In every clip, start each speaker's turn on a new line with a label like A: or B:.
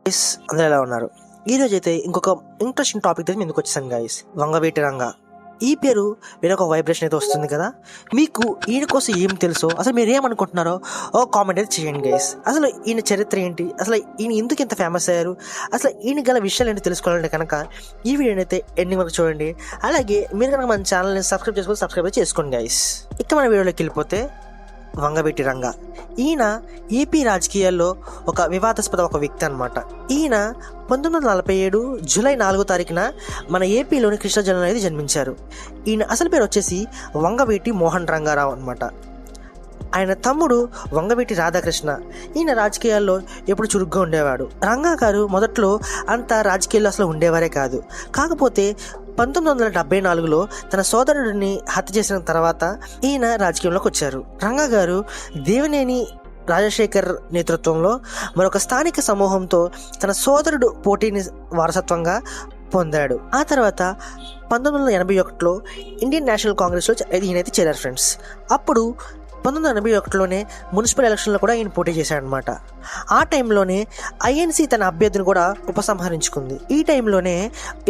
A: అందరూ ఎలా ఉన్నారు? ఈరోజు అయితే ఇంకొక ఇంట్రెస్టింగ్ టాపిక్ అయితే ముందుకు వచ్చేసాను గైస్. వంగవీటి రంగా. ఈ పేరు వేరొక వైబ్రేషన్ అయితే వస్తుంది కదా. మీకు ఈయన కోసం ఏం తెలుసో, అసలు మీరు ఏమనుకుంటున్నారో ఓ కామెంట్ అయితే చేయండి గైస్. అసలు ఈయన చరిత్ర ఏంటి, అసలు ఈయన ఎందుకు ఇంత ఫేమస్ అయ్యారు, అసలు ఈయన గల విషయాలు ఏంటి తెలుసుకోవాలంటే కనుక ఈ వీడియోని అయితే ఎండింగ్ వరకు చూడండి. అలాగే మీరు కనుక మన ఛానల్ని సబ్స్క్రైబ్ చేసుకోండి గైస్. ఇక మన వీడియోలోకి వెళ్ళిపోతే, వంగవీటి రంగా ఈయన ఏపీ రాజకీయాల్లో ఒక వివాదాస్పద ఒక వ్యక్తి అనమాట. ఈయన 1947 జూలై 4వ తారీఖున మన ఏపీలోని కృష్ణా జిల్లాలో అయితే జన్మించారు. ఈయన అసలు పేరు వచ్చేసి వంగవీటి మోహన్ రంగారావు అనమాట. ఆయన తమ్ముడు వంగవీటి రాధాకృష్ణ. ఈయన రాజకీయాల్లో ఎప్పుడు చురుగ్గా ఉండేవాడు. రంగా గారు మొదట్లో అంత రాజకీయాల్లో అసలు ఉండేవారే కాదు. కాకపోతే 1974లో తన సోదరుడిని హత్య చేసిన తర్వాత ఈయన రాజకీయంలోకి వచ్చారు. రంగా గారు దేవినేని రాజశేఖర్ నేతృత్వంలో మరొక స్థానిక సమూహంతో తన సోదరుడు పోటీని వారసత్వంగా పొందాడు. ఆ తర్వాత 1981లో ఇండియన్ నేషనల్ కాంగ్రెస్లో ఈయనైతే చేరారు ఫ్రెండ్స్. అప్పుడు 1981లోనే మున్సిపల్ ఎలక్షన్లో కూడా ఈయన పోటీ చేశాడనమాట. ఆ టైంలోనే ఐఎన్సీ తన అభ్యర్థిని కూడా ఉపసంహరించుకుంది. ఈ టైంలోనే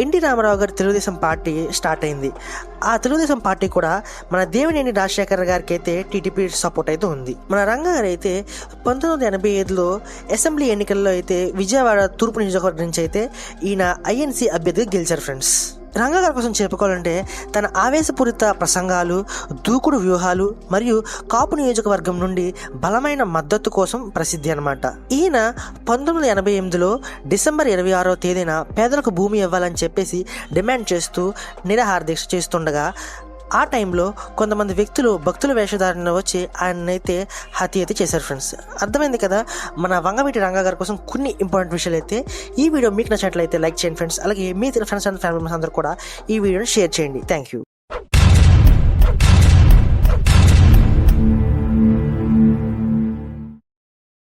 A: ఎన్టీ రామారావు గారి తెలుగుదేశం పార్టీ స్టార్ట్ అయింది. ఆ తెలుగుదేశం పార్టీ కూడా మన దేవినేని రాజశేఖర్ గారికి అయితే టీడీపీ సపోర్ట్ అయితే ఉంది. మన రంగా గారు అయితే 1985లో అసెంబ్లీ ఎన్నికల్లో అయితే విజయవాడ తూర్పు నియోజకవర్గం నుంచి అయితే ఈయన ఐఎన్సీ అభ్యర్థిగా గెలిచారు ఫ్రెండ్స్. రంగా గారి కోసం చెప్పుకోవాలంటే తన ఆవేశపూరిత ప్రసంగాలు, దూకుడు వ్యూహాలు మరియు కాపు నియోజకవర్గం నుండి బలమైన మద్దతు కోసం ప్రసిద్ధి అనమాట. ఈయన 1988లో డిసెంబర్ 26వ తేదీన పేదలకు భూమి ఇవ్వాలని చెప్పేసి డిమాండ్ చేస్తూ నిరాహార దీక్ష చేస్తుండగా ఆ టైంలో కొంతమంది వ్యక్తులు భక్తుల వేషధారణ వచ్చి ఆయనైతే హత్య అయితే చేశారు ఫ్రెండ్స్. అర్థమైంది కదా మన వంగవీటి రంగా గారి కోసం కొన్ని ఇంపార్టెంట్ విషయాలు అయితే. ఈ వీడియో మీకు నచ్చినట్లయితే లైక్ చేయండి ఫ్రెండ్స్. అలాగే మీ ఫ్రెండ్స్ అండ్ ఫ్యామిలీ మెంబర్స్ అందరూ కూడా ఈ వీడియోని షేర్ చేయండి. Thank you.